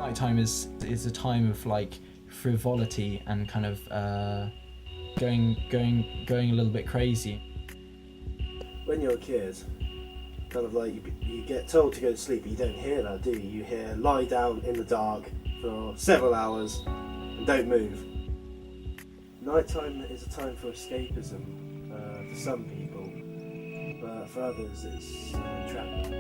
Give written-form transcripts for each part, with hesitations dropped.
Nighttime is a time of like frivolity and kind of going a little bit crazy. When you're a kid, kind of like you get told to go to sleep, but you don't hear that, do you? You hear lie down in the dark for several hours and don't move. Nighttime is a time for escapism for some people, but for others it's entrapment.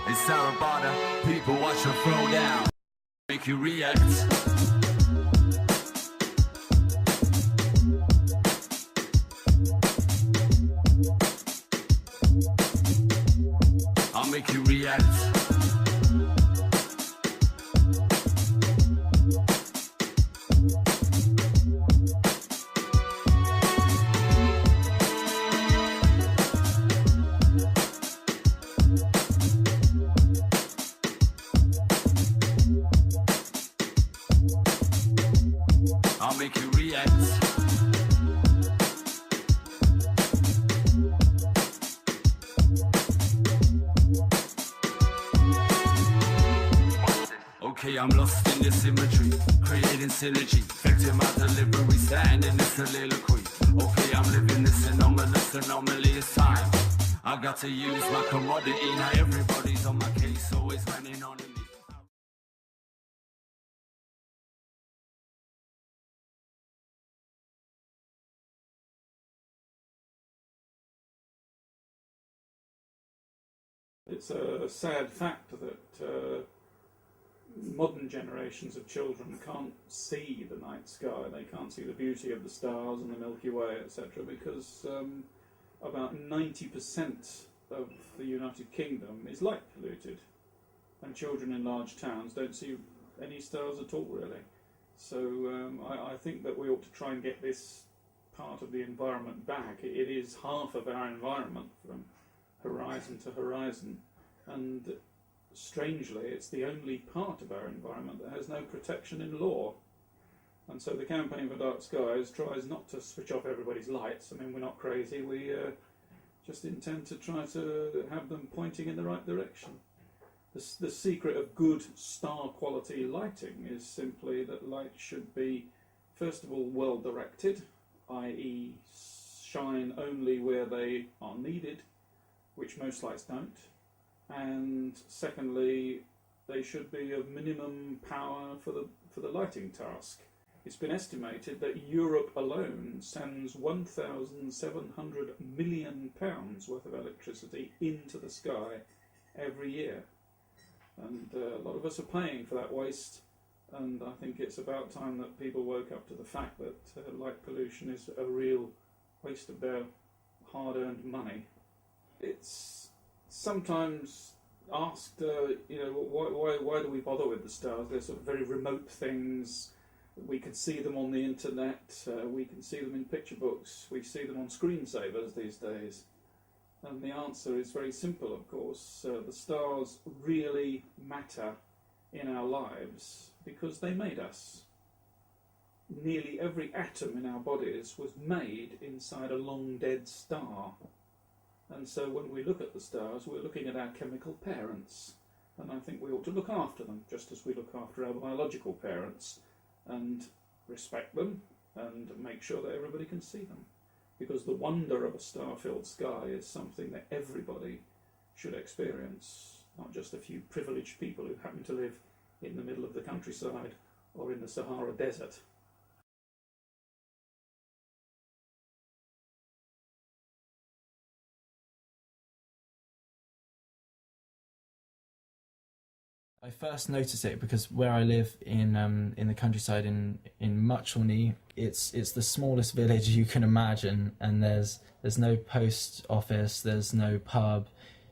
It's Sarabada, people watch her throw down, make you react. I'll make you react. I'll make you react. Okay, I'm lost in this imagery, creating synergy, affecting my delivery, standing in this soliloquy. Okay, I'm living this anomalous anomaly, it's time. I got to use my commodity, now everybody's on my case, always running on me. It's a sad fact that modern generations of children can't see the night sky, they can't see the beauty of the stars and the Milky Way, etc., because about 90% of the United Kingdom is light polluted, and children in large towns don't see any stars at all, really. So I think that we ought to try and get this part of the environment back. It is half of our environment from horizon to horizon, and strangely it's the only part of our environment that has no protection in law. And so the Campaign for Dark Skies tries not to switch off everybody's lights. I mean, we're not crazy, we just intend to try to have them pointing in the right direction. The secret of good star quality lighting is simply that light should be, first of all, well directed, i.e. shine only where they are needed, which most lights don't, and secondly, they should be of minimum power for the lighting task. It's been estimated that Europe alone sends £1,700 million worth of electricity into the sky every year, and a lot of us are paying for that waste. And I think it's about time that people woke up to the fact that light pollution is a real waste of their hard-earned money. It's sometimes asked, why do we bother with the stars? They're sort of very remote things. We can see them on the internet, we can see them in picture books, we see them on screensavers these days. And the answer is very simple, of course. The stars really matter in our lives because they made us. nearly every atom in our bodies was made inside a long dead star. And so when we look at the stars, we're looking at our chemical parents. And I think we ought to look after them, just as we look after our biological parents, and respect them, and make sure that everybody can see them. Because the wonder of a star-filled sky is something that everybody should experience, not just a few privileged people who happen to live in the middle of the countryside or in the Sahara Desert. I first noticed it because where I live in the countryside in Muchelney, it's the smallest village you can imagine, and there's no post office, there's no pub.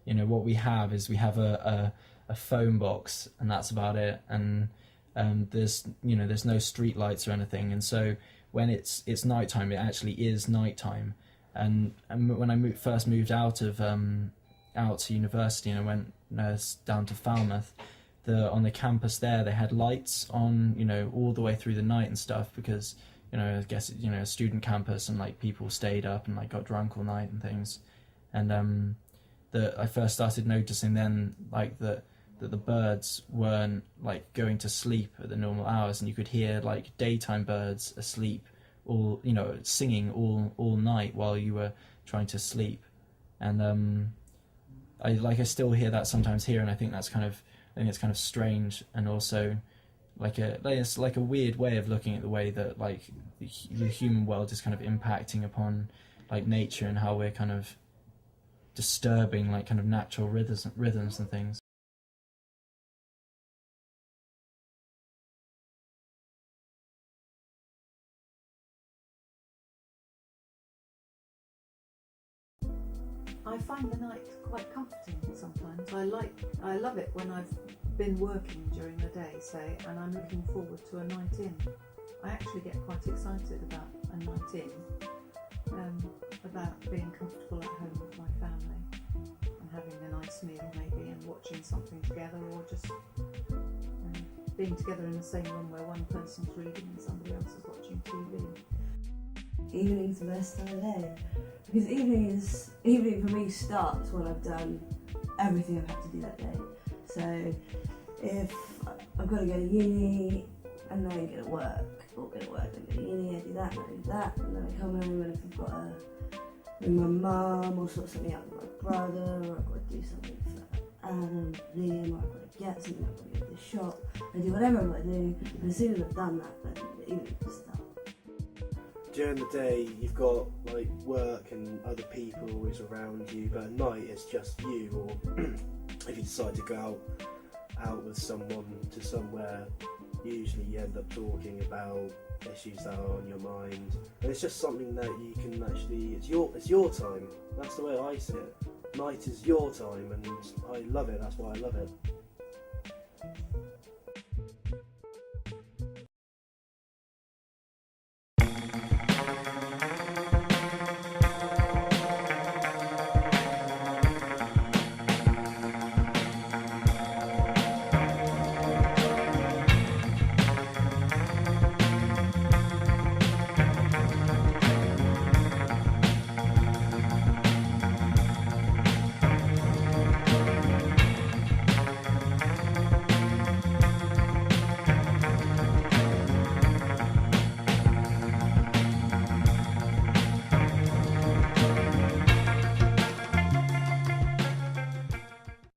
You know, what we have is a phone box, and that's about it. And there's no street lights or anything, and so when it's nighttime, it actually is nighttime. And when I first moved out to university, and I went down to Falmouth, on the campus there, they had lights on, all the way through the night and stuff, because, I guess, a student campus, and like people stayed up and like got drunk all night and things. And I first started noticing then like that the birds weren't like going to sleep at the normal hours, and you could hear like daytime birds asleep, all singing all night while you were trying to sleep. And I still hear that sometimes here, and I think it's kind of strange, and also it's like a weird way of looking at the way that like the human world is kind of impacting upon like nature, and how we're kind of disturbing like kind of natural rhythms and things. I find the night quite comforting sometimes. I love it when I've been working during the day, say, and I'm looking forward to a night in. I actually get quite excited about a night in, about being comfortable at home with my family and having a nice meal maybe, and watching something together, or just being together in the same room where one person's reading and somebody else is watching TV. Evening's the best time of day, because evening for me starts when I've done everything I've had to do that day. So if I've got to go to uni and then go to work, or go to work and go to uni, I do that and I do that, and then I come home, and if I've got to ring my mum or sort something out with my brother, or I've got to do something for Adam, Liam, or I've got to get something, I've got to go to the shop, I do whatever I've got to do, and as soon as I've done that, then the evening will start. During the day, you've got like work and other people always around you, but at night it's just you, or if you decide to go out with someone to somewhere, usually you end up talking about issues that are on your mind, and it's just something that you can actually, it's your time. That's the way I see it. Night is your time, and I love it. That's why I love it.